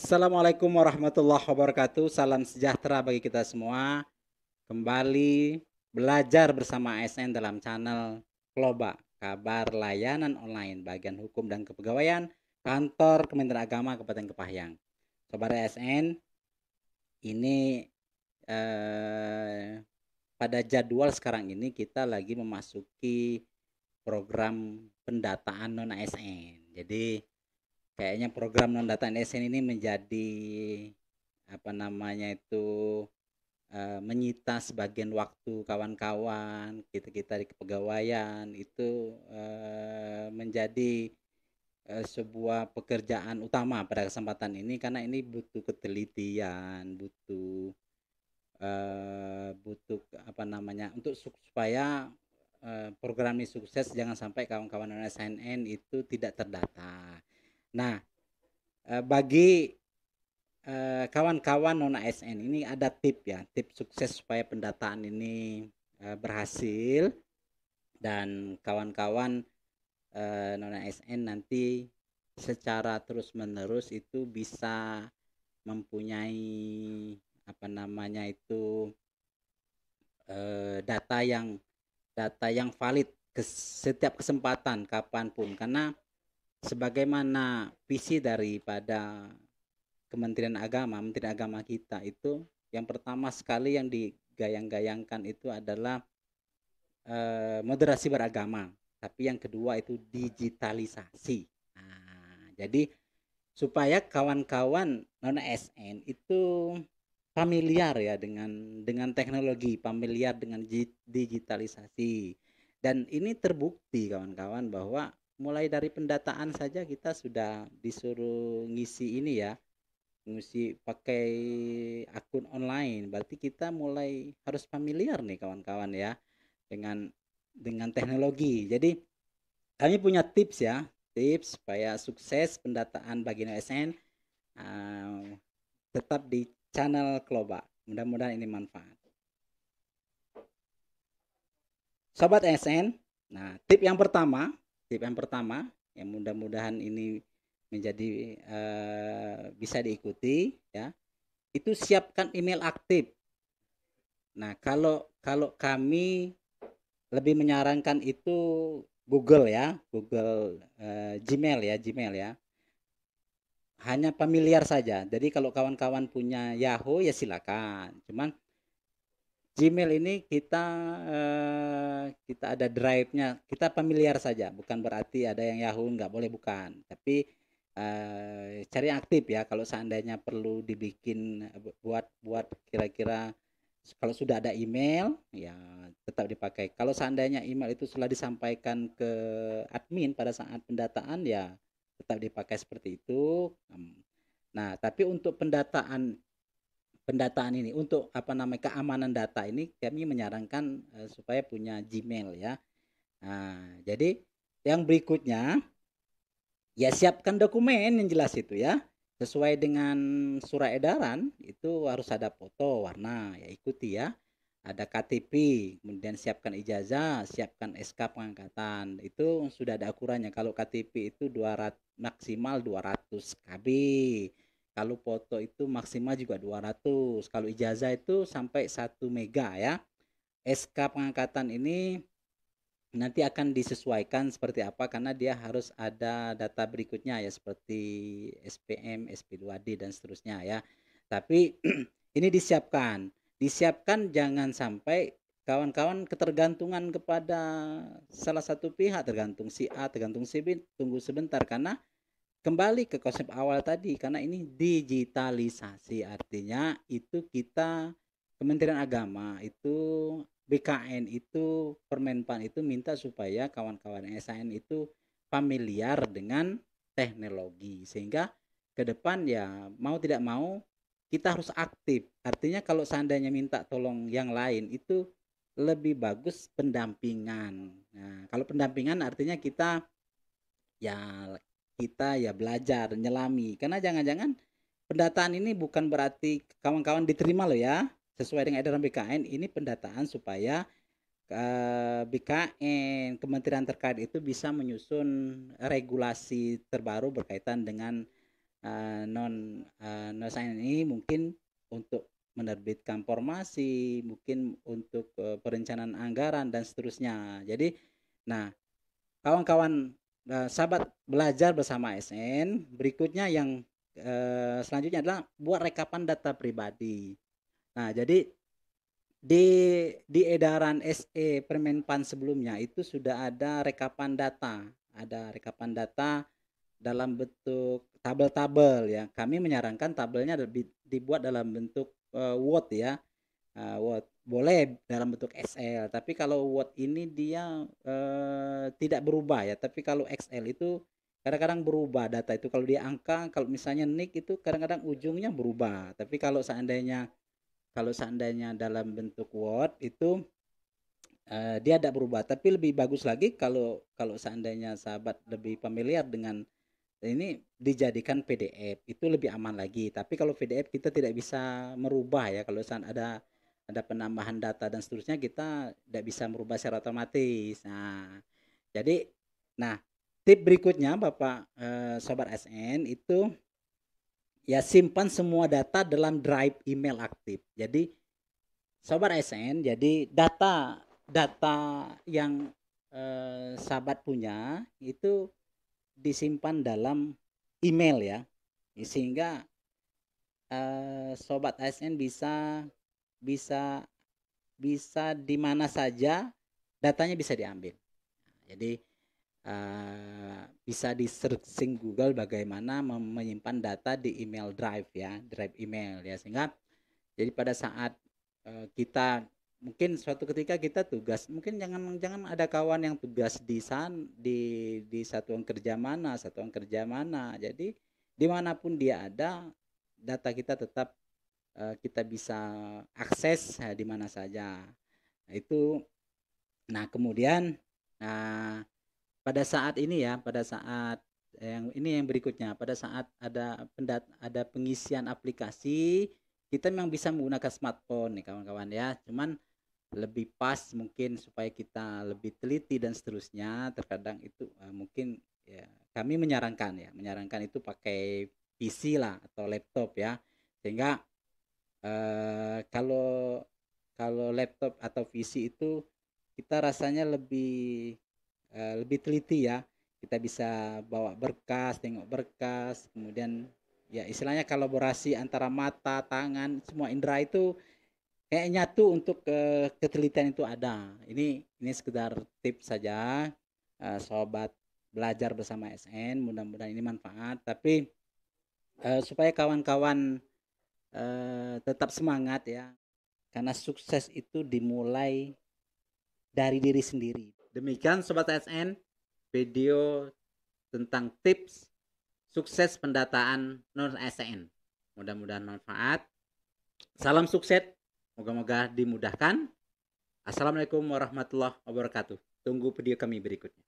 Assalamualaikum warahmatullahi wabarakatuh. Salam sejahtera bagi kita semua. Kembali belajar bersama ASN dalam channel Kloba, kabar layanan online bagian hukum dan kepegawaian kantor Kementerian Agama Kabupaten Kepahyang. Sobat ASN, ini pada jadwal sekarang ini kita lagi memasuki program pendataan non ASN. Jadi kayaknya program non data ASN ini menjadi menyita sebagian waktu kawan-kawan kita di kepegawaian itu menjadi sebuah pekerjaan utama pada kesempatan ini karena ini butuh ketelitian, butuh untuk supaya program ini sukses, jangan sampai kawan-kawan SNN itu tidak terdata. Nah, bagi kawan-kawan non ASN ini ada tips sukses supaya pendataan ini berhasil, dan kawan-kawan non ASN nanti secara terus menerus itu bisa mempunyai data yang valid ke setiap kesempatan kapanpun, karena sebagaimana visi daripada Menteri Agama kita itu, yang pertama sekali yang digayang-gayangkan itu adalah moderasi beragama, tapi yang kedua itu digitalisasi. Nah, jadi supaya kawan-kawan non ASN itu familiar ya dengan teknologi, familiar dengan digitalisasi. Dan ini terbukti kawan-kawan bahwa mulai dari pendataan saja kita sudah disuruh ngisi ini ya, ngisi pakai akun online. Berarti kita mulai harus familiar nih kawan-kawan ya dengan teknologi. Jadi kami punya tips supaya sukses pendataan bagi ASN. Tetap di channel Kloba. Mudah-mudahan ini manfaat. Sobat ASN, nah tip yang pertama yang mudah-mudahan ini menjadi bisa diikuti ya, itu siapkan email aktif. Nah, kalau kami lebih menyarankan itu Google ya, Gmail ya. Hanya familiar saja. Jadi kalau kawan-kawan punya Yahoo ya silakan. Cuman Gmail ini kita ada drive-nya, kita familiar saja. Bukan berarti ada yang Yahoo nggak boleh, bukan. Tapi cari aktif ya. Kalau seandainya perlu dibikin buat kira-kira, kalau sudah ada email ya tetap dipakai. Kalau seandainya email itu sudah disampaikan ke admin pada saat pendataan ya tetap dipakai seperti itu. Nah, tapi untuk pendataan ini, untuk keamanan data ini, kami menyarankan supaya punya Gmail ya. Nah, jadi yang berikutnya ya siapkan dokumen yang jelas itu ya, sesuai dengan surat edaran itu harus ada foto, warna ya, ikuti ya. Ada KTP, kemudian siapkan ijazah, siapkan SK pengangkatan. Itu sudah ada ukurannya. Kalau KTP itu 200, maksimal 200 KB. Kalau foto itu maksimal juga 200. Kalau ijazah itu sampai 1 mega ya. SK pengangkatan ini nanti akan disesuaikan seperti apa, karena dia harus ada data berikutnya ya, seperti SPM, SP2D dan seterusnya ya. Tapi ini disiapkan jangan sampai kawan-kawan ketergantungan kepada salah satu pihak, tergantung si A, tergantung si B. Tunggu sebentar, karena kembali ke konsep awal tadi, karena ini digitalisasi, artinya itu kita Kementerian Agama itu, BKN itu, Permenpan itu minta supaya kawan-kawan SAN itu familiar dengan teknologi, sehingga ke depan ya mau tidak mau kita harus aktif. Artinya kalau seandainya minta tolong yang lain itu lebih bagus pendampingan. Nah, kalau pendampingan artinya ya kita belajar nyelami, karena jangan-jangan pendataan ini bukan berarti kawan-kawan diterima loh ya, sesuai dengan edaran BKN. Ini pendataan supaya BKN, kementerian terkait itu bisa menyusun regulasi terbaru berkaitan dengan ASN ini mungkin untuk menerbitkan formasi, mungkin untuk, perencanaan anggaran dan seterusnya. Jadi, nah, kawan-kawan, sahabat belajar bersama ASN, berikutnya yang, selanjutnya adalah buat rekapan data pribadi. Nah, jadi di edaran SE Permenpan sebelumnya itu sudah ada rekapan data dalam bentuk tabel-tabel ya. Kami menyarankan tabelnya dibuat dalam bentuk, Word ya, Word. Boleh dalam bentuk Excel, tapi kalau Word ini dia, tidak berubah ya, tapi kalau Excel itu kadang-kadang berubah data itu, kalau dia angka, kalau misalnya nik itu kadang-kadang ujungnya berubah. Tapi kalau seandainya dalam bentuk Word itu, dia tidak berubah. Tapi lebih bagus lagi kalau kalau seandainya sahabat lebih familiar dengan ini, dijadikan PDF, itu lebih aman lagi. Tapi kalau PDF kita tidak bisa merubah ya, kalau ada penambahan data dan seterusnya, kita tidak bisa merubah secara otomatis. Nah, jadi, nah, tip berikutnya Bapak, Sobat SN itu, ya simpan semua data dalam drive email aktif. Jadi Sobat SN, jadi data data yang, sahabat punya itu disimpan dalam email ya, sehingga, Sobat ASN bisa bisa bisa di mana saja datanya bisa diambil. Jadi, bisa di-searching Google bagaimana menyimpan data di email drive ya, drive email ya, sehingga jadi pada saat, kita mungkin suatu ketika kita tugas, mungkin jangan jangan ada kawan yang tugas di satuan kerja mana, jadi dimanapun dia ada, data kita tetap, kita bisa akses, di mana saja. Nah itu, nah kemudian, nah pada saat ini ya, pada saat yang berikutnya, pada saat ada pengisian aplikasi, kita memang bisa menggunakan smartphone nih kawan-kawan ya. Cuman lebih pas mungkin supaya kita lebih teliti dan seterusnya, terkadang itu, mungkin ya kami menyarankan itu pakai PC lah atau laptop ya. Sehingga, kalau kalau laptop atau PC itu kita rasanya lebih teliti ya. Kita bisa bawa berkas, tengok berkas, kemudian ya istilahnya kolaborasi antara mata, tangan, semua indera itu kayak nyatu untuk ketelitian itu ada. Ini sekedar tips saja, sobat belajar bersama SN, mudah-mudahan ini manfaat. Tapi, supaya kawan-kawan, tetap semangat ya, karena sukses itu dimulai dari diri sendiri. Demikian sobat SN, video tentang tips sukses pendataan non ASN. Mudah-mudahan manfaat. Salam sukses, moga-moga dimudahkan. Assalamualaikum warahmatullahi wabarakatuh. Tunggu video kami berikutnya.